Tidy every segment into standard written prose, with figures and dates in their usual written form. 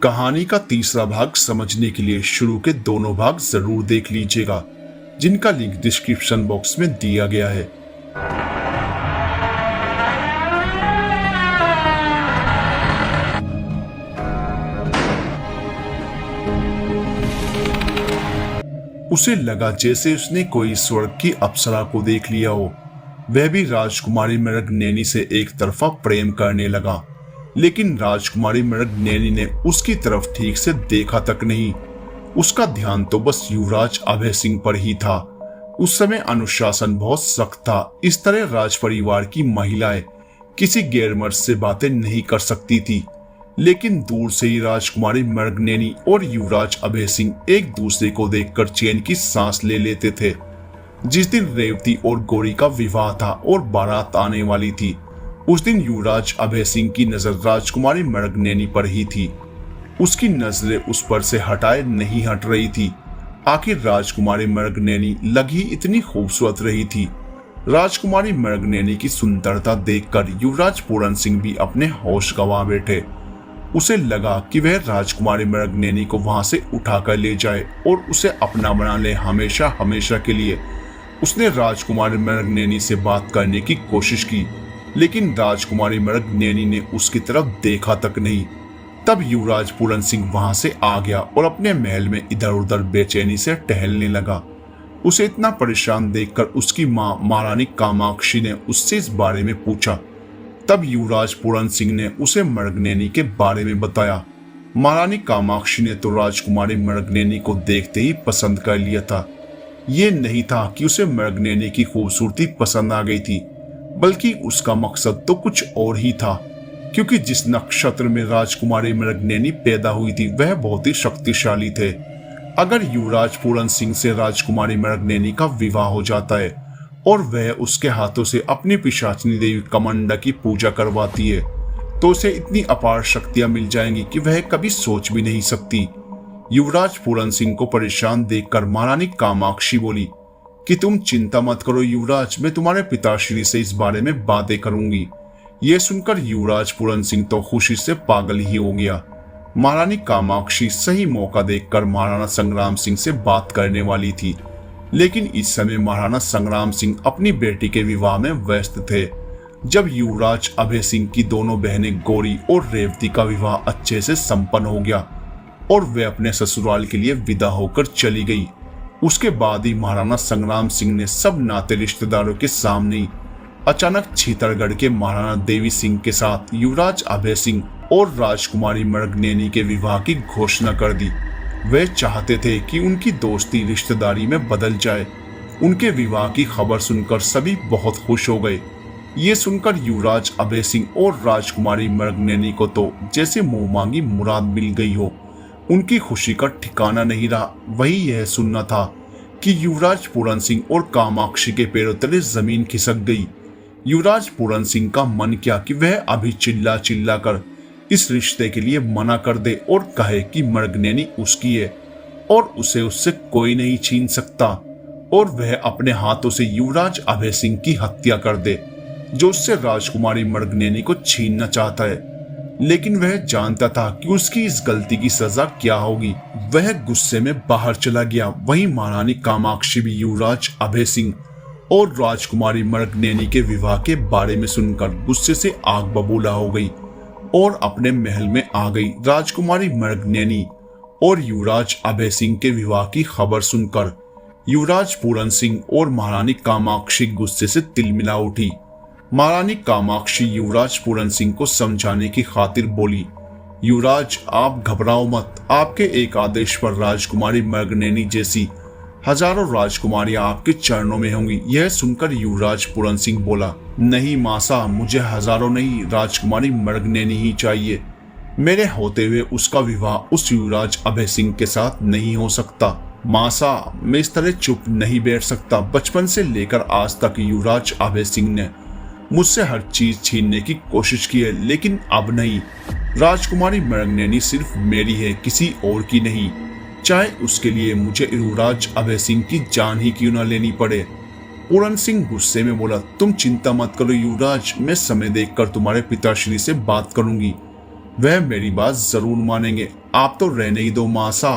कहानी का तीसरा भाग समझने के लिए शुरू के दोनों भाग जरूर देख लीजिएगा, जिनका लिंक डिस्क्रिप्शन बॉक्स में दिया गया है। उसे लगा जैसे उसने कोई स्वर्ग की अप्सरा को देख लिया हो। वह भी राजकुमारी मृगनयनी से एक तरफा प्रेम करने लगा, लेकिन राजकुमारी मृगनयनी ने उसकी तरफ ठीक से देखा तक नहीं। उसका ध्यान तो बस युवराज अभय सिंह पर ही था। उस समय अनुशासन बहुत सख्त था। इस तरह राज परिवार की महिलाएं किसी गैरमर्द से बातें नहीं कर सकती थी, लेकिन दूर से ही राजकुमारी मृगनयनी और युवराज अभय सिंह एक दूसरे को देखकर चैन की सांस ले लेते थे। जिस दिन रेवती और गौरी का विवाह था और बारात आने वाली थी, उस दिन युवराज अभय सिंह की नजर राजकुमारी मृगनयनी पर ही थी। उसकी नजरें उस पर से हटाए नहीं हट रही थी। आखिर राजकुमारी मृगनयनी लगी इतनी खूबसूरत रही थी। राजकुमारी मृगनयनी की सुंदरता देखकर युवराज पूरन सिंह भी अपने होश गंवा बैठे। उसे लगा कि वह राजकुमारी मृगनयनी को वहां से उठाकर ले जाए और उसे अपना बना ले हमेशा हमेशा के लिए। उसने राजकुमारी मृगनयनी से बात करने की कोशिश की, लेकिन राजकुमारी मृगनयनी ने उसकी तरफ देखा तक नहीं। तब युवराज पूरन सिंह वहां से आ गया और अपने महल में इधर उधर बेचैनी से टहलने लगा। उसे इतना परेशान देखकर उसकी मां महारानी कामाक्षी ने उससे इस बारे में पूछा। तब युवराज पूरन सिंह ने उसे मृगनयनी के बारे में बताया। महारानी कामाक्षी ने तो राजकुमारी मृगनयनी को देखते ही पसंद कर लिया था। ये नहीं था कि उसे मृगनयनी की खूबसूरती पसंद आ गई थी, बल्कि उसका मकसद तो कुछ और ही था, क्योंकि जिस नक्षत्र में राजकुमारी मृगनयनी पैदा हुई थी वह बहुत ही शक्तिशाली थे। अगर युवराज पूरन सिंह से राजकुमारी मृगनयनी का विवाह हो जाता है और वह उसके हाथों से अपनी पिशाचिनी देवी कमंडा की पूजा करवाती है, तो उसे इतनी अपार शक्तियां मिल जाएंगी कि वह कभी सोच भी नहीं सकती। युवराज पूरन सिंह को परेशान देखकर महारानी कामाक्षी बोली कि तुम चिंता मत करो युवराज, मैं तुम्हारे पिताश्री से इस बारे में बातें करूंगी। यह सुनकर युवराज पूरन सिंह तो खुशी से पागल ही हो गया। महारानी कामाक्षी सही मौका देखकर महाराणा संग्राम सिंह से बात करने वाली थी, लेकिन इस समय महाराणा संग्राम सिंह अपनी बेटी के विवाह में व्यस्त थे। जब युवराज अभय सिंह की दोनों बहनें गौरी और रेवती का विवाह अच्छे से संपन्न हो गया और वे अपने ससुराल के लिए विदा होकर चली गई, उसके बाद ही महाराणा संग्राम सिंह ने सब नाते रिश्तेदारों के सामने अचानक छीतरगढ़ के महाराणा देवी सिंह के साथ युवराज अभय सिंह और राजकुमारी मृगनयनी के विवाह की घोषणा कर दी। वे चाहते थे कि उनकी दोस्ती रिश्तेदारी में बदल जाए। उनके विवाह की खबर सुनकर सभी बहुत खुश हो गए। ये सुनकर युवराज अभय सिंह और राजकुमारी मृगनयनी को तो जैसे मुंह मांगी मुराद मिल गई हो। उनकी खुशी का ठिकाना नहीं रहा। वही यह सुनना था कि युवराज पूरन सिंह और कामाक्षी के पैरों तले जमीन खिसक गई। युवराज पूरन सिंह का मन किया कि वह अभी चिल्ला चिल्ला कर इस रिश्ते के लिए मना कर दे और कहे कि मृगनयनी उसकी है और उसे उससे कोई नहीं छीन सकता, और वह अपने हाथों से युवराज अभय सिंह की हत्या कर दे, जो उससे राजकुमारी मृगनयनी को छीनना चाहता है। लेकिन वह जानता था कि उसकी इस गलती की सजा क्या होगी। वह गुस्से में बाहर चला गया। वहीं महारानी कामाक्षी भी युवराज अभय सिंह और राजकुमारी मृगनयनी के विवाह के बारे में सुनकर गुस्से से आग बबूला हो गई और अपने महल में आ गई। राजकुमारी मृगनयनी और युवराज अभय सिंह के विवाह की खबर सुनकर युवराज पूरन सिंह और महारानी कामाक्षी गुस्से से तिलमिला उठी। महारानी कामाक्षी युवराज पूरन सिंह को समझाने की खातिर बोली, युवराज आप घबराओ मत, आपके एक आदेश पर राजकुमारी मृगनयनी जैसी हजारों राजकुमारियां आपके चरणों में होंगी। यह सुनकर युवराज पूरन सिंह बोला, नहीं मासा, मुझे हजारों नहीं, राजकुमारी मृगनयनी ही चाहिए। मेरे होते हुए उसका विवाह उस युवराज अभय सिंह के साथ नहीं हो सकता। मासा, मैं इस तरह चुप नहीं बैठ सकता। बचपन से लेकर आज तक युवराज अभय सिंह ने मुझसे हर चीज छीनने की कोशिश की है, लेकिन अब नहीं। राजकुमारी मृगनयनी सिर्फ मेरी है, किसी और की नहीं, चाहे उसके लिए मुझे युवराज अभय सिंह की जान ही क्यों न लेनी पड़े। पूरन सिंह गुस्से में बोला, तुम चिंता मत करो युवराज, मैं समय देखकर तुम्हारे पिताश्री से बात करूंगी। वह मेरी बात जरूर मानेंगे। आप तो रहने ही दो मासा,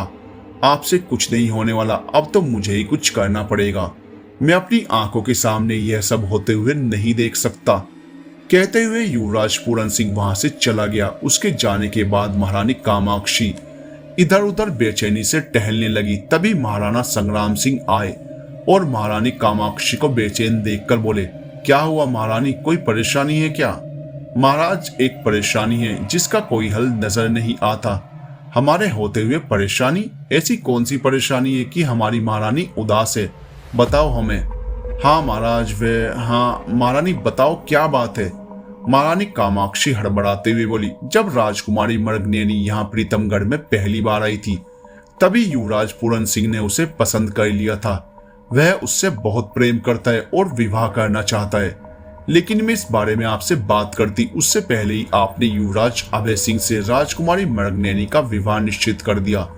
आपसे कुछ नहीं होने वाला। अब तो मुझे ही कुछ करना पड़ेगा। मैं अपनी आंखों के सामने यह सब होते हुए नहीं देख सकता। कहते हुए युवराज पूरन सिंह वहां से चला गया। उसके जाने के बाद महारानी कामाक्षी इधर उधर बेचैनी से टहलने लगी। तभी महाराणा संग्राम सिंह आए और महारानी कामाक्षी को बेचैन देखकर बोले, क्या हुआ महारानी, कोई परेशानी है क्या? महाराज, एक परेशानी है जिसका कोई हल नजर नहीं आता। हमारे होते हुए परेशानी? ऐसी कौन सी परेशानी है कि हमारी महारानी उदास है? बताओ हमें। हाँ महाराज, हाँ महारानी, बताओ क्या बात है? महारानी कामाक्षी हड़बड़ाते हुए बोली, जब राजकुमारी मृगनयनी यहाँ प्रीतमगढ़ में पहली बार आई थी तभी युवराज पूरन सिंह ने उसे पसंद कर लिया था। वह उससे बहुत प्रेम करता है और विवाह करना चाहता है। लेकिन मैं इस बारे में आपसे बात करती उससे पहले ही आपने युवराज अभय सिंह से राजकुमारी मृगनयनी का विवाह निश्चित कर दिया।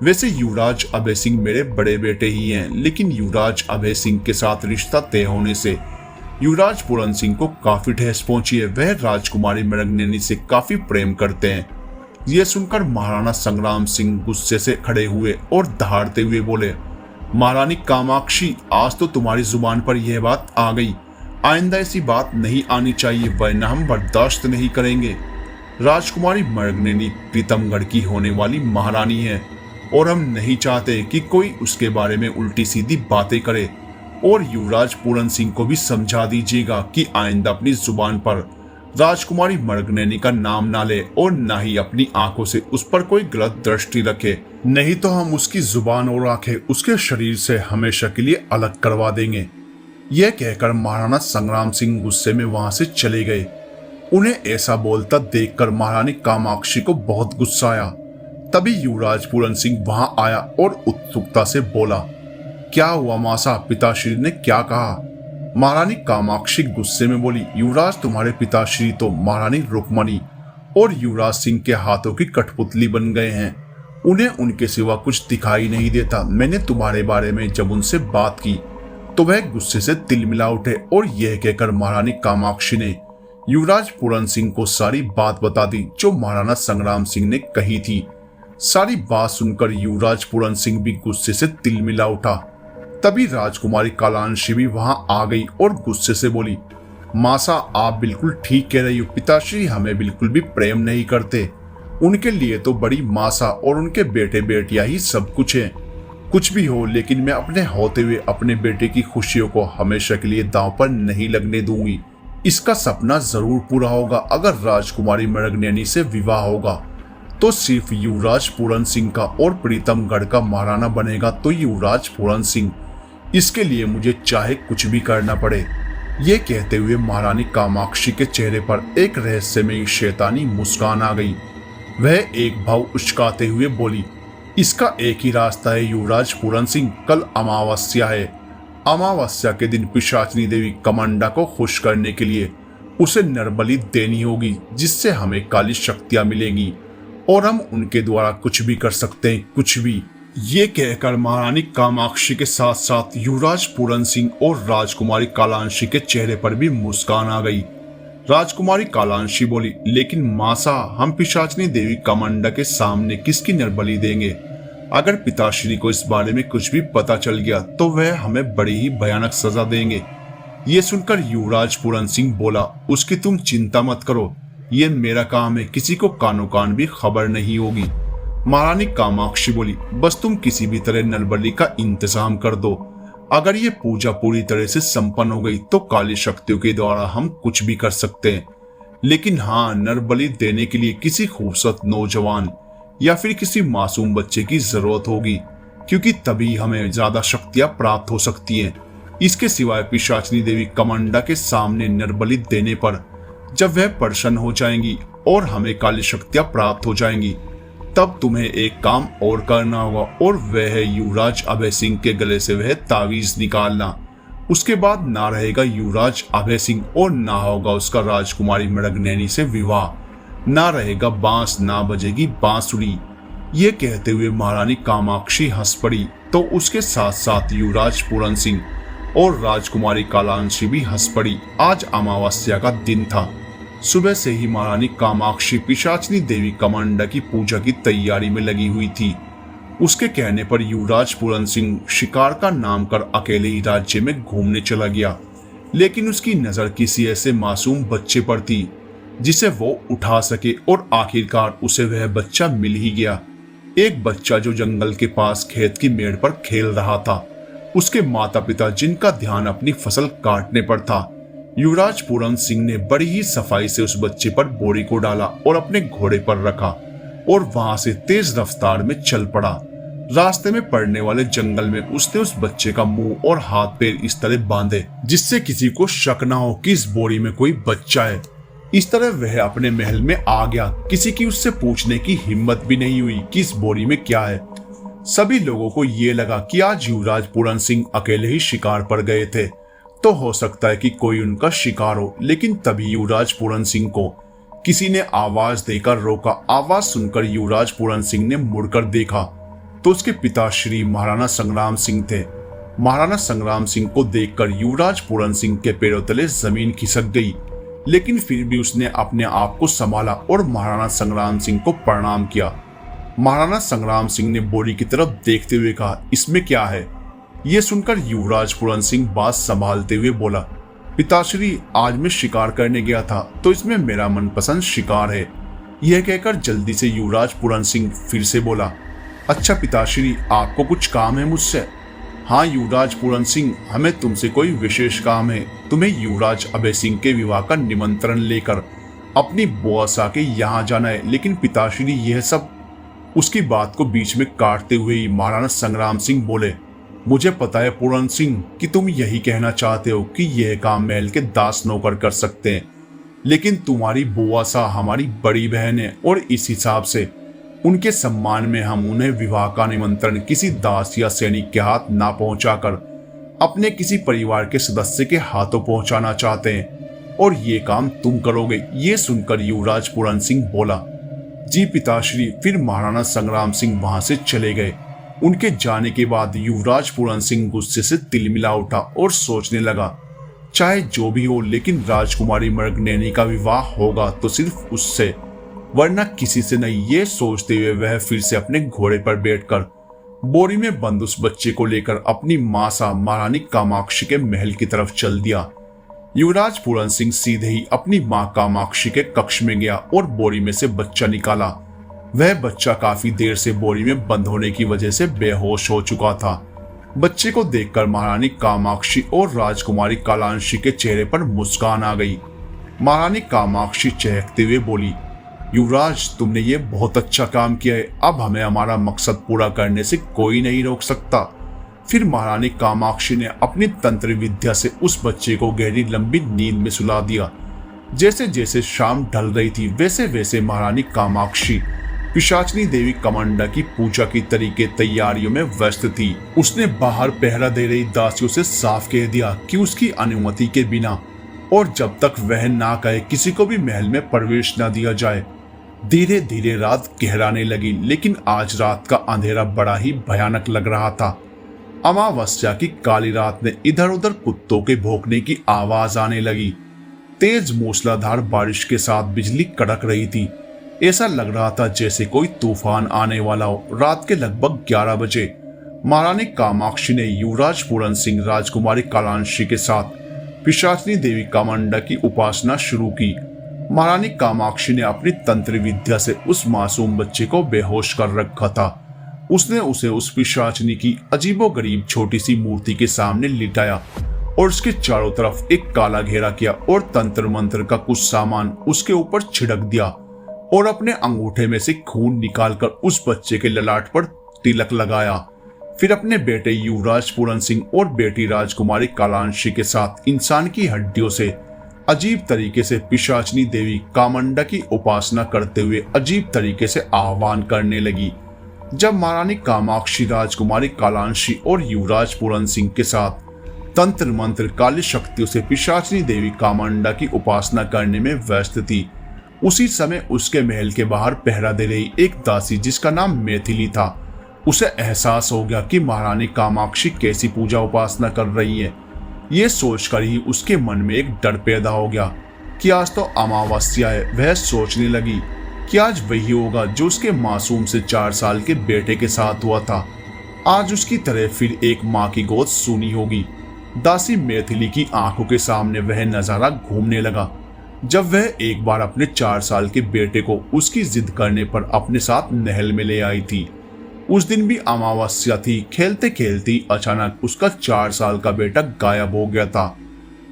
वैसे युवराज अभय सिंह मेरे बड़े बेटे ही हैं, लेकिन युवराज अभय सिंह के साथ रिश्ता तय होने से युवराज पूरन सिंह को काफी ठेस पहुंची है। वह राजकुमारी मृगनयनी से काफी प्रेम करते हैं। यह सुनकर महाराणा संग्राम सिंह गुस्से से खड़े हुए और दहाड़ते हुए बोले, महारानी कामाक्षी, आज तो तुम्हारी जुबान पर यह बात आ गई। आइंदा ऐसी बात नहीं आनी चाहिए, वरना हम बर्दाश्त नहीं करेंगे। राजकुमारी मृगनयनी प्रीतमगढ़ की होने वाली महारानी है और हम नहीं चाहते कि कोई उसके बारे में उल्टी सीधी बातें करे। और युवराज पूरन सिंह को भी समझा दीजिएगा कि आइंदा अपनी जुबान पर राजकुमारी मृगनयनी का नाम ना ले और ना ही अपनी आंखों से उस पर कोई गलत दृष्टि रखे, नहीं तो हम उसकी जुबान और आंखें उसके शरीर से हमेशा के लिए अलग करवा देंगे। यह कहकर महाराणा संग्राम सिंह गुस्से में वहां से चले गए। उन्हें ऐसा बोलता देखकर महारानी कामाक्षी को बहुत गुस्सा आया। तभी युवराज पूरन सिंह वहां आया और उत्सुकता से बोला, क्या हुआ मासा, पिताश्री ने क्या कहा? महारानी कामाक्षी गुस्से में बोली, युवराज, तुम्हारे पिताश्री तो महारानी रुक्मणी और युवराज सिंह के हाथों की कठपुतली बन गए हैं। उन्हें उनके सिवा कुछ दिखाई नहीं देता। मैंने तुम्हारे बारे में जब उनसे बात की तो वह गुस्से से तिलमिला उठे और यह कहकर महारानी कामाक्षी ने युवराज पूरन सिंह को सारी बात बता दी जो महाराणा संग्राम सिंह ने कही थी। सारी बात सुनकर युवराज पूरन सिंह भी गुस्से से तिलमिला उठा। तभी राजकुमारी कालांशी भी वहां आ गई और गुस्से से बोली, मासा, आप बिल्कुल ठीक कह रही हो। पिताश्री हमें बिल्कुल भी प्रेम नहीं करते। उनके लिए तो बड़ी मासा और उनके बेटे बेटियां ही सब कुछ है। कुछ भी हो, लेकिन मैं अपने होते हुए अपने बेटे की खुशियों को हमेशा के लिए दांव पर नहीं लगने दूंगी। इसका सपना जरूर पूरा होगा। अगर राजकुमारी मृगनयनी से विवाह होगा तो सिर्फ युवराज पूरन सिंह का और प्रीतमगढ़ का महाराणा बनेगा तो युवराज पूरन सिंह। इसके लिए मुझे चाहे कुछ भी करना पड़े। ये कहते हुए महारानी कामाक्षी के चेहरे पर एक रहस्यमयी शैतानी मुस्कान आ गई। वह एक भाव उचकाते हुए बोली, इसका एक ही रास्ता है युवराज पूरन सिंह। कल अमावस्या है। अमावस्या के दिन पिशाचिनी देवी कमांडा को खुश करने के लिए उसे नरबलि देनी होगी, जिससे हमें काली शक्तियां मिलेंगी और हम उनके द्वारा कुछ भी कर सकते हैं, कुछ भी। ये कहकर महारानी कामाक्षी के साथ साथ युवराज पूरन सिंह और राजकुमारी कालांशी के चेहरे पर भी मुस्कान आ गई। राजकुमारी कालांशी बोली, लेकिन मासा, हम पिशाचिनी देवी कमांडा के सामने किसकी नरबलि देंगे? अगर पिताश्री को इस बारे में कुछ भी पता चल गया तो वह हमें बड़ी ही भयानक सजा देंगे। ये सुनकर युवराज पूरन सिंह बोला, उसकी तुम चिंता मत करो, ये मेरा काम है, किसी को कानो कान भी खबर नहीं होगी। महारानी कामाक्षी बोली, बस तुम किसी भी तरह नरबलि का इंतजाम कर दो। अगर ये पूजा पूरी तरह से संपन्न हो गई तो काली शक्तियों के द्वारा हम कुछ भी कर सकते हैं। लेकिन हाँ, नरबलि देने के लिए किसी खूबसूरत नौजवान या फिर किसी मासूम बच्चे की जरूरत होगी, क्योंकि तभी हमें ज्यादा शक्तियां प्राप्त हो सकती हैं। इसके सिवाय पिशाचिनी देवी कमांडा के सामने नरबलि देने पर जब वह प्रसन्न हो जाएंगी और हमें काली शक्तियां प्राप्त हो जाएंगी, तब तुम्हें एक काम और करना होगा, और वह है युवराज अभय सिंह के गले से वह तावीज निकालना। उसके बाद ना रहेगा युवराज अभय सिंह और ना होगा उसका राजकुमारी मृगनयनी से विवाह, ना रहेगा बांस, ना बजेगी बांसुरी। ये कहते हुए महारानी कामाक्षी हंस पड़ी तो उसके साथ साथ युवराज पूरन सिंह और राजकुमारी कालांशी भी हंस पड़ी। आज अमावस्या का दिन था। सुबह से ही महारानी कामाक्षी पिशाचिनी देवी कामांडा की पूजा की तैयारी में लगी हुई थी। उसके कहने पर युवराज पूरन सिंह शिकार का नाम कर अकेले ही राज्य में घूमने चला गया, लेकिन उसकी नजर किसी ऐसे मासूम बच्चे पर थी जिसे वो उठा सके और आखिरकार उसे वह बच्चा मिल ही गया। एक बच्चा जो जंगल के पास खेत की मेड़ पर खेल रहा था। उसके माता पिता जिनका ध्यान अपनी फसल काटने पर था। युवराज पूरन सिंह ने बड़ी ही सफाई से उस बच्चे पर बोरी को डाला और अपने घोड़े पर रखा और वहां से तेज रफ्तार में चल पड़ा। रास्ते में पड़ने वाले जंगल में उसने उस बच्चे का मुंह और हाथ पैर इस तरह बांधे जिससे किसी को शक न हो कि इस बोरी में कोई बच्चा है। इस तरह वह अपने महल में आ गया। किसी की उससे पूछने की हिम्मत भी नहीं हुई कि इस बोरी में क्या है। सभी लोगों को ये लगा कि आज युवराज पूरन सिंह अकेले ही शिकार पर गए थे, तो हो सकता है कि कोई उनका शिकार हो। लेकिन तभी युवराज पूरन सिंह को किसी ने आवाज देकर रोका। आवाज सुनकर युवराज पूरन सिंह ने मुड़कर देखा तो उसके पिता श्री महाराणा संग्राम सिंह थे। महाराणा संग्राम सिंह को देखकर युवराज पूरन सिंह के पैरों तले जमीन खिसक गई, लेकिन फिर भी उसने अपने आप को संभाला और महाराणा संग्राम सिंह को प्रणाम किया। महाराणा संग्राम सिंह ने बोरी की तरफ देखते हुए कहा, इसमें क्या है? यह सुनकर युवराज पूरन सिंह बात संभालते हुए बोला, पिताश्री, आज मैं शिकार करने गया था तो इसमें मेरा मनपसंद शिकार है। यह कहकर जल्दी से युवराज पूरन सिंह फिर से बोला, अच्छा पिताश्री, आपको कुछ काम है मुझसे? हाँ युवराज पूरन सिंह, हमें तुमसे कोई विशेष काम है। तुम्हें युवराज अभय सिंह के विवाह का निमंत्रण लेकर अपनी बुआ के यहाँ जाना है। लेकिन पिताश्री, यह सब। उसकी बात को बीच में काटते हुए ही महाराणा संग्राम सिंह बोले, मुझे पता है पूरन सिंह कि तुम यही कहना चाहते हो कि यह काम महल के दास नौकर कर सकते हैं, लेकिन तुम्हारी बुआ हमारी बड़ी बहन है और इस हिसाब से उनके सम्मान में हम उन्हें विवाह का निमंत्रण किसी दास या सैनिक के हाथ ना पहुंचाकर अपने किसी परिवार के सदस्य के हाथों पहुंचाना चाहते हैं, और ये काम तुम करोगे। ये सुनकर युवराज पूरन सिंह बोला, जी पिताश्री। फिर महाराणा संग्राम सिंह वहां से चले गए। उनके जाने के बाद युवराज पूरन सिंह गुस्से से तिलमिला उठा और सोचने लगा, चाहे जो भी हो, लेकिन राजकुमारी मृगनयनी का विवाह होगा तो सिर्फ उससे, वरना किसी से नहीं। ये सोचते हुए वह फिर से अपने घोड़े पर बैठकर बोरी में बंद उस बच्चे को लेकर अपनी मां महारानी कामाक्षी के महल की तरफ चल दिया। युवराज पूरन सिंह सीधे ही अपनी मां कामाक्षी के कक्ष में गया और बोरी में से बच्चा निकाला। वह बच्चा काफी देर से बोरी में बंद होने की वजह से बेहोश हो चुका था। बच्चे को देखकर महारानी कामाक्षी और राजकुमारी कालांशी के चेहरे पर मुस्कान आ गई। महारानी कामाक्षी चहकते हुए बोली, युवराज, तुमने ये बहुत अच्छा काम किया है। अब हमें हमारा मकसद पूरा करने से कोई नहीं रोक सकता। फिर महारानी कामाक्षी ने अपनी तंत्र विद्या से उस बच्चे को गहरी लंबी नींद में सुला दिया। जैसे जैसे शाम ढल रही थी वैसे वैसे महारानी कामाक्षी पिशाचिनी देवी कामांडा की पूजा की तरीके तैयारियों में व्यस्त थी। उसने बाहर पहरा दे रही दासियों से साफ कह दिया कि उसकी अनुमति के बिना और जब तक वह ना कहे किसी को भी महल में प्रवेश न दिया जाए। धीरे धीरे रात गहराने लगी, लेकिन आज रात का अंधेरा बड़ा ही भयानक लग रहा था। अमावस्या की काली रात में इधर उधर कुत्तों के भौंकने की आवाज आने लगी। तेज मूसलाधार बारिश के साथ बिजली कड़क रही थी। ऐसा लग रहा था जैसे कोई तूफान आने वाला हो। रात के लगभग 11 बजे महारानी कामाक्षी ने युवराज पूरन सिंह, राजकुमारी कालांशी के साथ पिशाचिनी देवी कामांडा की उपासना शुरू की। महारानी कामाक्षी ने अपनी तंत्र विद्या से उस मासूम बच्चे को बेहोश कर रखा था। उसने उसे उस पिशाचिनी की अजीबोगरीब छोटी सी मूर्ति के सामने लिटाया और उसके चारों तरफ एक काला घेरा किया और तंत्र मंत्र का कुछ सामान उसके ऊपर छिड़क दिया और अपने अंगूठे में से खून निकालकर उस बच्चे के ललाट पर तिलक लगाया। फिर अपने बेटे युवराज पूरन सिंह और बेटी राजकुमारी कालांशी के साथ इंसान की हड्डियों से अजीब तरीके से पिशाचिनी देवी कामांडा की उपासना करते हुए अजीब तरीके से आह्वान करने लगी। जब महारानी कामाक्षी, राजकुमारी कालांशी और युवराज पूरन सिंह के साथ तंत्र मंत्र काली शक्तियों से पिशाचिनी देवी कामांडा की उपासना करने में व्यस्त थी, उसी समय उसके महल के बाहर पहरा दे रही एक दासी जिसका नाम मैथिली था, उसे एहसास हो गया कि महारानी कामाक्षी कैसी पूजा उपासना कर रही है। ये सोचकर ही उसके मन में एक डर पैदा हो गया। कि आज तो अमावस्या है। वह सोचने लगी कि आज वही होगा जो उसके मासूम से 4 साल के बेटे के साथ हुआ था। आज उसकी तरह फिर एक माँ की गोद सूनी होगी। दासी मैथिली की आंखों के सामने वह नजारा घूमने लगा जब वह एक बार अपने 4 साल के बेटे को उसकी जिद करने पर अपने साथ नहर में ले आई थी। उस दिन भी अमावस्या थी। खेलते खेलते अचानक उसका 4 साल का बेटा गायब हो गया था।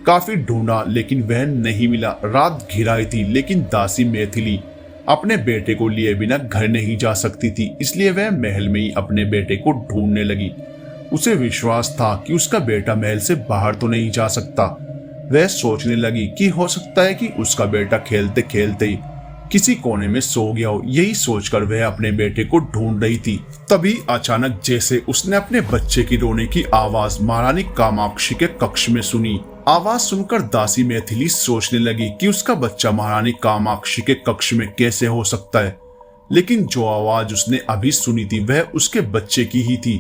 काफी ढूंढा लेकिन वह नहीं मिला। रात घिर आई थी लेकिन दासी मैथिली अपने बेटे को लिए बिना घर नहीं जा सकती थी, इसलिए वह महल में ही अपने बेटे को ढूंढने लगी। उसे विश्वास था कि उसका बेटा महल से बाहर तो नहीं जा सकता। वह सोचने लगी कि हो सकता है कि उसका बेटा खेलते खेलते ही किसी कोने में सो गया हो। यही सोचकर वह अपने बेटे को ढूंढ रही थी। तभी अचानक जैसे उसने अपने बच्चे की रोने की आवाज महारानी कामाक्षी के कक्ष में सुनी। आवाज सुनकर दासी मैथिली सोचने लगी कि उसका बच्चा महारानी कामाक्षी के कक्ष में कैसे हो सकता है, लेकिन जो आवाज उसने अभी सुनी थी वह उसके बच्चे की ही थी।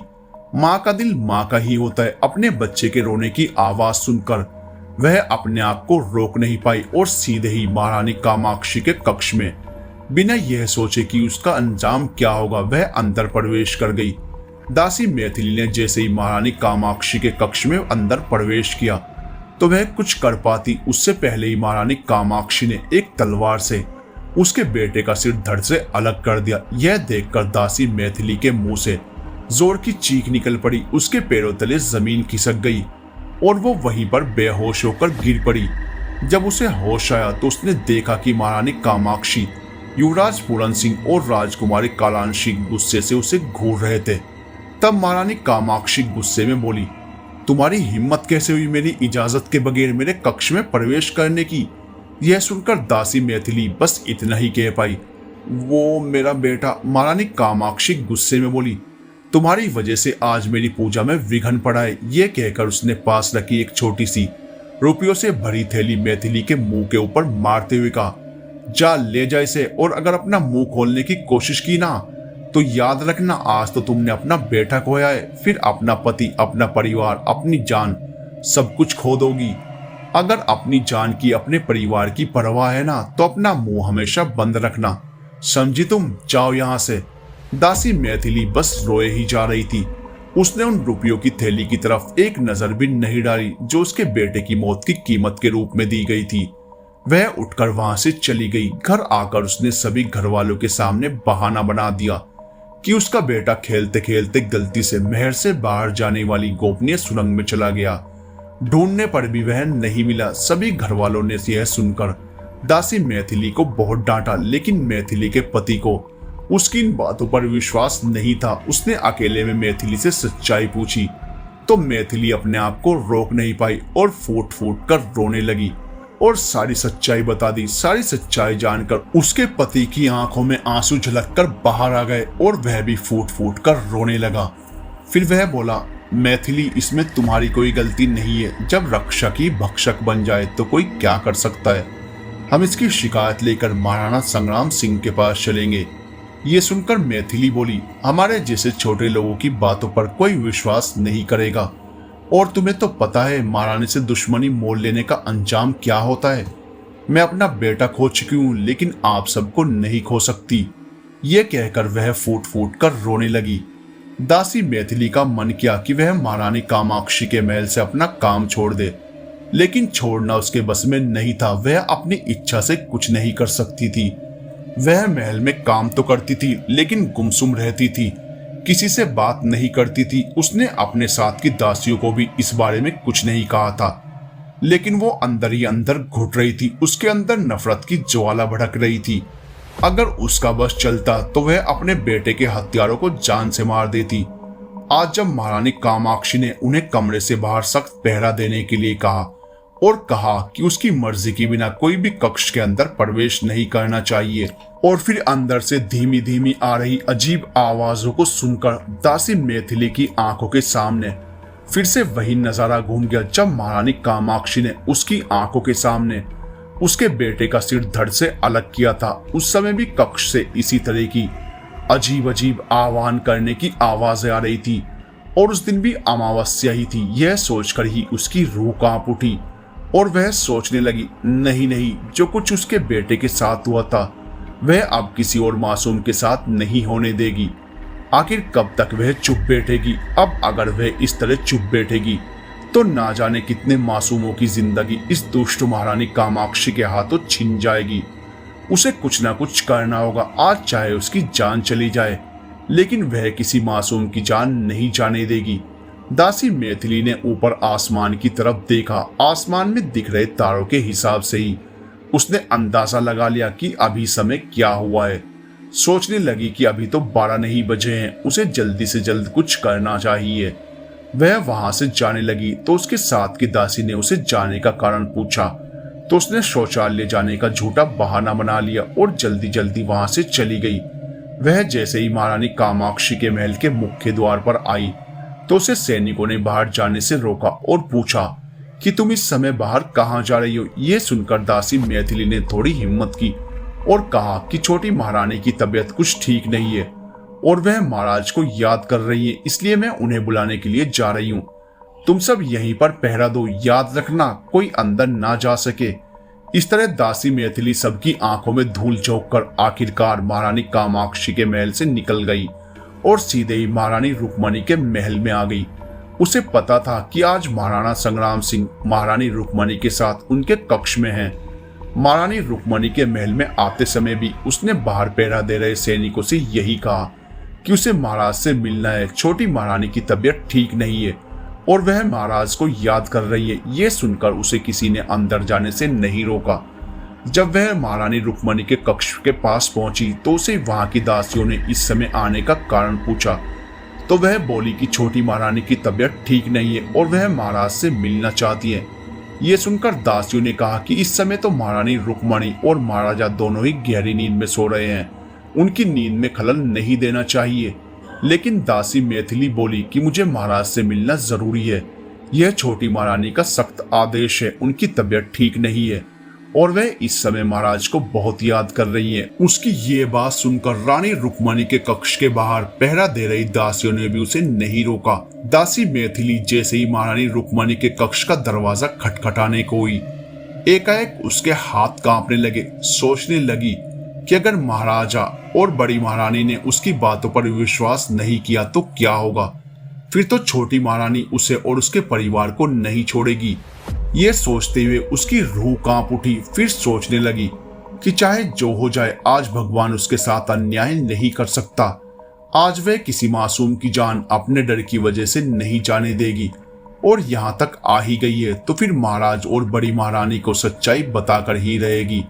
माँ का दिल माँ का ही होता है। अपने बच्चे के रोने की आवाज सुनकर वह अपने आप को रोक नहीं पाई और सीधे ही महारानी कामाक्षी के कक्ष में बिना यह सोचे कि उसका अंजाम क्या होगा वह अंदर प्रवेश कर गई। दासी मैथिली ने जैसे ही महारानी कामाक्षी के कक्ष में अंदर प्रवेश किया तो वह कुछ कर पाती उससे पहले ही महारानी कामाक्षी ने एक तलवार से उसके बेटे का सिर धड़ से अलग कर दिया। यह देखकर दासी मैथिली के मुंह से जोर की चीख निकल पड़ी। उसके पैरों तले जमीन खिसक गई और वो वहीं पर बेहोश होकर गिर पड़ी। जब उसे होश आया तो उसने देखा कि महारानी कामाक्षी, युवराज पूरन सिंह और राजकुमारी कालांशी गुस्से से उसे घूर रहे थे। तब महारानी कामाक्षी गुस्से में बोली, तुम्हारी हिम्मत कैसे हुई मेरी इजाजत के बगैर मेरे कक्ष में प्रवेश करने की? यह सुनकर दासी मैथिली बस इतना ही कह पाई, वो मेरा बेटा। महारानी कामाक्षी गुस्से में बोली, तुम्हारी वजह से आज मेरी पूजा में विघ्न पड़ा है। यह कहकर उसने पास रखी एक छोटी सी रुपयों से भरी थैली मैथिली के मुंह के ऊपर मारते हुए कहा, जा ले जा इसे, और अगर अपना मुंह खोलने की कोशिश की ना तो याद रखना आज तो तुमने अपना बेटा खोया है, फिर अपना पति, अपना परिवार, अपनी जान, सब कुछ खो दोगी। अगर अपनी जान की, अपने परिवार की परवाह है ना तो अपना मुंह हमेशा बंद रखना, समझी तुम? जाओ यहाँ से। दासी मैथिली बस रोए ही जा रही थी। उसने उन रुपयों की थैली की तरफ एक नजर भी नहीं डाली जो उसके बेटे की मौत की कीमत के रूप में दी गई थी। वह उठकर वहां से चली गई। घर आकर उसने सभी घर वालों के सामने बहाना बना दिया कि उसका बेटा खेलते खेलते गलती से महल से बाहर जाने वाली गोपनीय सुरंग में चला गया। ढूंढने पर भी वह नहीं मिला। सभी घर वालों ने यह सुनकर दासी मैथिली को बहुत डांटा, लेकिन मैथिली के पति को उसकी इन बातों पर विश्वास नहीं था। उसने अकेले में मैथिली से सच्चाई पूछी तो मैथिली अपने आप को रोक नहीं पाई और फूट फूट कर रोने लगी और सारी सच्चाई बता दी। सारी सच्चाई जानकर उसके पति की आंखों में आंसू झलककर बाहर आ गए और वह भी फूट फूट कर रोने लगा। फिर वह बोला, मैथिली, इसमें तुम्हारी कोई गलती नहीं है। जब रक्षक ही भक्षक बन जाए तो कोई क्या कर सकता है। हम इसकी शिकायत लेकर महाराणा संग्राम सिंह के पास चलेंगे। ये सुनकर मैथिली बोली, हमारे जैसे छोटे लोगों की बातों पर कोई विश्वास नहीं करेगा और तुम्हें तो पता है महारानी से दुश्मनी मोल लेने का अंजाम क्या होता है। मैं अपना बेटा खो चुकी हूँ लेकिन आप सबको नहीं खो सकती। ये कहकर वह फूट फूट कर रोने लगी। दासी मैथिली का मन किया कि वह महारानी कामाक्षी के महल से अपना काम छोड़ दे, लेकिन छोड़ना उसके बस में नहीं था। वह अपनी इच्छा से कुछ नहीं कर सकती थी। वह महल में काम तो करती थी लेकिन गुमसुम रहती थी, किसी से बात नहीं करती थी। उसने अपने साथ की दासियों को भी इस बारे में कुछ नहीं कहा था, लेकिन वो अंदर ही अंदर घुट रही थी। उसके अंदर नफरत की ज्वाला भड़क रही थी। अगर उसका बस चलता तो वह अपने बेटे के हत्यारों को जान से मार देती। आज जब महारानी कामाक्षी ने उन्हें कमरे से बाहर सख्त पहरा देने के लिए कहा और कहा कि उसकी मर्जी के बिना कोई भी कक्ष के अंदर प्रवेश नहीं करना चाहिए, और फिर अंदर से धीमी धीमी आ रही अजीब आवाजों को सुनकर दासी मैथिली की आंखों के सामने फिर से वही नजारा घूम गया जब महारानी कामाक्षी ने उसकी आंखों के सामने उसके बेटे का सिर धड़ से अलग किया था। उस समय भी कक्ष से इसी तरह की अजीब अजीब आह्वान करने की आवाजें आ रही थी और उस दिन भी अमावस्या ही थी। यह सोचकर ही उसकी रूह कांप उठी और वह सोचने लगी, नहीं नहीं, जो कुछ उसके बेटे के साथ हुआ था वह अब किसी और मासूम के साथ नहीं होने देगी। आखिर कब तक वह चुप बैठेगी? अब अगर वह इस तरह चुप बैठेगी तो ना जाने कितने मासूमों की जिंदगी इस दुष्ट महारानी कामाक्षी के हाथों छिन जाएगी। उसे कुछ ना कुछ करना होगा, आज चाहे उसकी जान चली जाए, लेकिन वह किसी मासूम की जान नहीं जाने देगी। दासी मैथिली ने ऊपर आसमान की तरफ देखा। आसमान में दिख रहे तारों के हिसाब से ही उसने अंदाजा लगा लिया कि अभी समय क्या हुआ है। सोचने लगी कि अभी तो 12 नहीं बजे हैं, उसे जल्दी से जल्द कुछ करना चाहिए। वह वहां से जाने लगी तो उसके साथ की दासी ने उसे जाने का कारण पूछा तो उसने शौचालय जाने का झूठा बहाना बना लिया और जल्दी जल्दी वहां से चली गई। वह जैसे ही महारानी कामाक्षी के महल के मुख्य द्वार पर आई तो उसे सैनिकों ने बाहर जाने से रोका और पूछा कि तुम इस समय बाहर कहाँ जा रही हो। यह सुनकर दासी मैथिली ने थोड़ी हिम्मत की और कहा कि छोटी महारानी की तबीयत कुछ ठीक नहीं है और वह महाराज को याद कर रही है, इसलिए मैं उन्हें बुलाने के लिए जा रही हूँ। तुम सब यहीं पर पहरा दो, याद रखना कोई अंदर ना जा सके। इस तरह दासी मैथिली सबकी आंखों में धूल झोंक कर आखिरकार महारानी कामाक्षी के महल से निकल गई और सीधे ही महारानी रुक्मणी के महल में आ गई। उसे पता था कि आज महाराणा संग्राम सिंह महारानी रुक्मणी के साथ उनके कक्ष में हैं। महारानी रुक्मणी के महल में आते समय भी उसने बाहर पहरा दे रहे सैनिकों से यही कहा कि उसे महाराज से मिलना है। छोटी महारानी की तबीयत ठीक नहीं है और वह महाराज को याद कर रही है। ये सुनकर उसे किसी ने अंदर जाने से नहीं रोका। जब वह महारानी रुक्मणी के कक्ष के पास पहुंची तो उसे वहां की दासियों ने इस समय आने का कारण पूछा तो वह बोली कि छोटी महारानी की तबीयत ठीक नहीं है और वह महाराज से मिलना चाहती है। ये सुनकर दासियों ने कहा कि इस समय तो महारानी रुक्मणी और महाराजा दोनों ही गहरी नींद में सो रहे हैं, उनकी नींद में खलल नहीं देना चाहिए। लेकिन दासी मैथिली बोली कि मुझे महाराज से मिलना जरूरी है, यह छोटी महारानी का सख्त आदेश है, उनकी तबीयत ठीक नहीं है और वह इस समय महाराज को बहुत याद कर रही है। उसकी ये बात सुनकर रानी रुक्मणी के कक्ष के बाहर पहरा दे रही दासियों ने भी उसे नहीं रोका। दासी मैथिली जैसे ही महारानी रुक्मणी के कक्ष का दरवाजा खटखटाने को हुई, एकाएक उसके हाथ कांपने लगे। सोचने लगी कि अगर महाराजा और बड़ी महारानी ने उसकी बातों पर विश्वास नहीं किया तो क्या होगा। फिर तो छोटी महारानी उसे और उसके परिवार को नहीं छोड़ेगी। ये सोचते हुए उसकी रूह कांप उठी। फिर सोचने लगी कि चाहे जो हो जाए, आज भगवान उसके साथ अन्याय नहीं कर सकता। आज वह किसी मासूम की जान अपने डर की वजह से नहीं जाने देगी और यहाँ तक आ ही गई है तो फिर महाराज और बड़ी महारानी को सच्चाई बताकर ही रहेगी।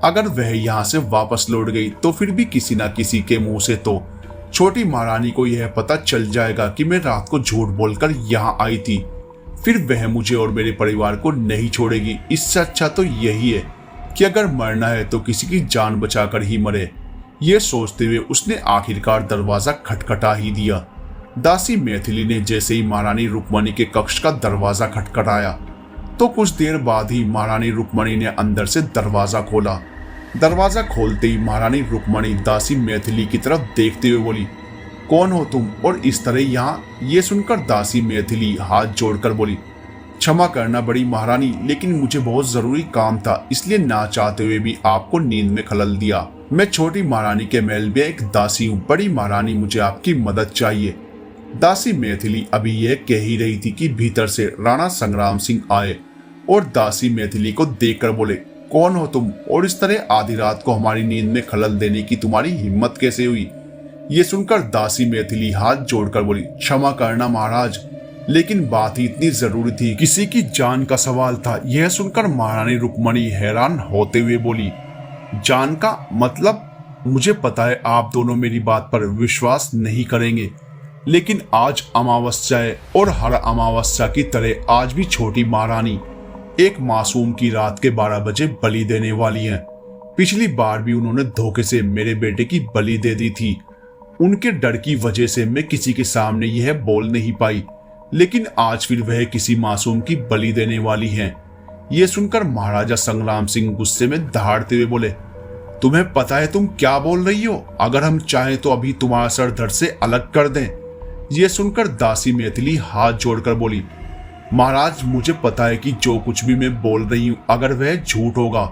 अगर वह यहाँ से वापस लौट गई तो फिर भी किसी न किसी के मुंह से तो छोटी महारानी को यह पता चल जाएगा कि मैं रात को झूठ बोलकर यहाँ आई थी। फिर वह मुझे और मेरे परिवार को नहीं छोड़ेगी। इससे अच्छा तो यही है कि अगर मरना है तो किसी की जान बचाकर ही मरे। ये सोचते हुए उसने आखिरकार दरवाजा खटखटा ही दिया। दासी मैथिली ने जैसे ही महारानी रुक्मणी के कक्ष का दरवाजा खटखटाया तो कुछ देर बाद ही महारानी रुक्मणी ने अंदर से दरवाजा खोला। दरवाजा खोलते ही महारानी रुक्मणी दासी मैथिली की तरफ देखते हुए बोली, कौन हो तुम और इस तरह यहाँ? ये सुनकर दासी मैथिली हाथ जोड़कर बोली, क्षमा करना बड़ी महारानी, लेकिन मुझे बहुत जरूरी काम था, इसलिए ना चाहते हुए भी आपको नींद में खलल दिया। मैं छोटी महारानी के महल में एक दासी हूँ, बड़ी महारानी मुझे आपकी मदद चाहिए। दासी मैथिली अभी यह कह ही रही थी कि भीतर से राणा संग्राम सिंह आए और दासी मैथिली को देखकर बोले, कौन हो तुम और इस तरह आधी रात को हमारी नींद में खलल देने की तुम्हारी हिम्मत कैसे हुई? ये सुनकर दासी मैथिली हाथ जोड़कर बोली, क्षमा करना महाराज, लेकिन बात ही इतनी जरूरी थी, किसी की जान का सवाल था। यह सुनकर महारानी रुक्मणी हैरान होते हुए बोली, जान का मतलब? मुझे पता है आप दोनों मेरी बात पर विश्वास नहीं करेंगे, लेकिन आज अमावस्या है और हर अमावस्या की तरह आज भी छोटी महारानी एक मासूम की रात के 12 बजे बलि देने वाली हैं। पिछली बार भी उन्होंने धोखे से मेरे बेटे की बलि दे दी थी। उनके डर की वजह से मैं किसी के सामने यह बोल नहीं पाई, लेकिन आज फिर वह किसी मासूम की बलि देने वाली हैं। यह सुनकर महाराजा संग्राम सिंह गुस्से में दहाड़ते हुए बोले, तुम्हें पता है तुम क्या बोल रही हो? अगर हम चाहें तो अभी तुम्हारा सर धड़ से अलग कर दें। यह सुनकर दासी मैथिली हाथ जोड़कर बोली, महाराज, मुझे पता है कि जो कुछ भी मैं बोल रही हूँ अगर वह झूठ होगा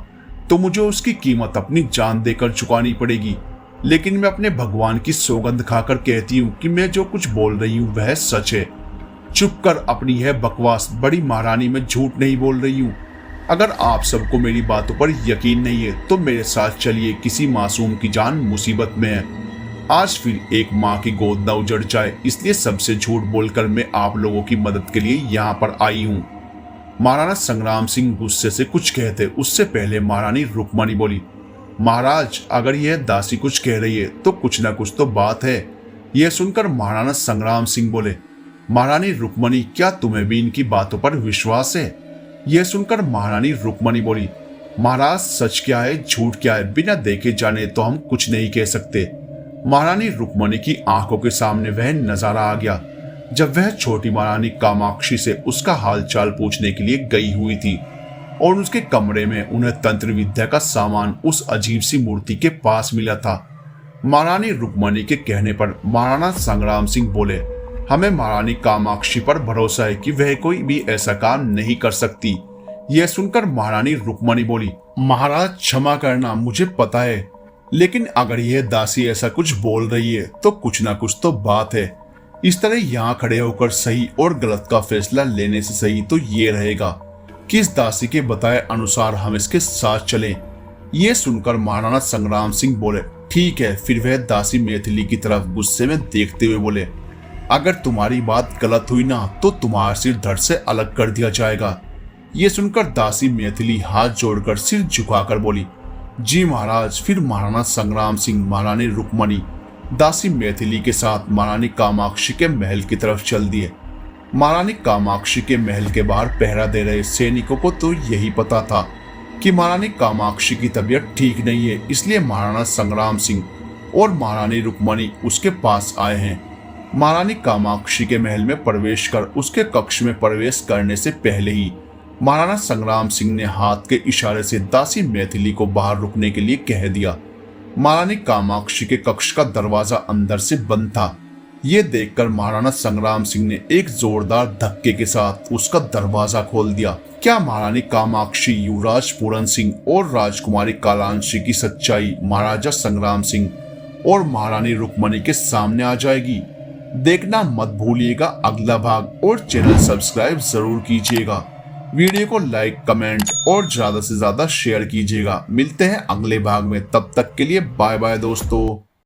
तो मुझे उसकी कीमत अपनी जान देकर चुकानी पड़ेगी, लेकिन मैं अपने भगवान की सौगंध खाकर कहती हूँ कि मैं जो कुछ बोल रही हूँ वह सच है। चुप कर अपनी यह बकवास, बड़ी महारानी, मैं झूठ नहीं बोल रही हूँ। अगर आप सबको मेरी बातों पर यकीन नहीं है तो मेरे साथ चलिए, किसी मासूम की जान मुसीबत में है। आज फिर एक माँ की गोद न उजड़ जाए, इसलिए सबसे झूठ बोलकर मैं आप लोगों की मदद के लिए यहाँ पर आई हूँ। महाराणा संग्राम सिंह गुस्से से कुछ कहते उससे पहले महारानी रुक्मणी बोली, महाराज, अगर यह दासी कुछ कह रही है तो कुछ ना कुछ तो बात है। यह सुनकर महाराणा संग्राम सिंह बोले, महारानी रुक्मणी, क्या तुम्हें भी इनकी बातों पर विश्वास है? यह सुनकर महारानी रुक्मणी बोली, महाराज, सच क्या है झूठ क्या है बिना देखे जाने तो हम कुछ नहीं कह सकते। महारानी रुक्मणी की आंखों के सामने वह नजारा आ गया जब वह छोटी महारानी कामाक्षी से उसका हालचाल पूछने के लिए गई हुई थी और उसके कमरे में उन्हें तंत्र विद्या का सामान उस अजीब सी मूर्ति के पास मिला था। महारानी रुक्मणी के कहने पर महाराणा संग्राम सिंह बोले, हमें महारानी कामाक्षी पर भरोसा है कि वह कोई भी ऐसा काम नहीं कर सकती। यह सुनकर महारानी रुक्मणी बोली, महाराज, क्षमा करना, मुझे पता है, लेकिन अगर यह दासी ऐसा कुछ बोल रही है तो कुछ ना कुछ तो बात है। इस तरह यहाँ खड़े होकर सही और गलत का फैसला लेने से सही तो ये रहेगा कि इस दासी के बताए अनुसार हम इसके साथ चलें। ये सुनकर महाराणा संग्राम सिंह बोले, ठीक है। फिर वह दासी मैथिली की तरफ गुस्से में देखते हुए बोले, अगर तुम्हारी बात गलत हुई ना तो तुम्हारा सिर धड़ से अलग कर दिया जाएगा। ये सुनकर दासी मैथिली हाथ जोड़कर सिर झुकाकर बोली, जी महाराज। फिर महाराणा संग्राम सिंह महारानी रुक्मणी दासी मैथिली के साथ महारानी कामाक्षी के महल की तरफ चल दिए। महारानी कामाक्षी के महल के बाहर पहरा दे रहे सैनिकों को तो यही पता था कि महारानी कामाक्षी की तबीयत ठीक नहीं है, इसलिए महाराणा संग्राम सिंह और महारानी रुक्मणी उसके पास आए हैं। महारानी कामाक्षी के महल में प्रवेश कर उसके कक्ष में प्रवेश करने से पहले ही महाराणा संग्राम सिंह ने हाथ के इशारे से दासी मैथिली को बाहर रुकने के लिए कह दिया। महारानी कामाक्षी के कक्ष का दरवाजा अंदर से बंद था। ये देखकर महाराणा संग्राम सिंह ने एक जोरदार धक्के के साथ उसका दरवाजा खोल दिया। क्या महारानी कामाक्षी, युवराज पूरन सिंह और राजकुमारी कालांशी की सच्चाई महाराजा संग्राम सिंह और महारानी रुक्मणी के सामने आ जाएगी? देखना मत भूलिएगा अगला भाग और चैनल सब्सक्राइब जरूर कीजिएगा। वीडियो को लाइक, कमेंट और ज्यादा से ज्यादा शेयर कीजिएगा। मिलते हैं अगले भाग में, तब तक के लिए बाय बाय दोस्तों।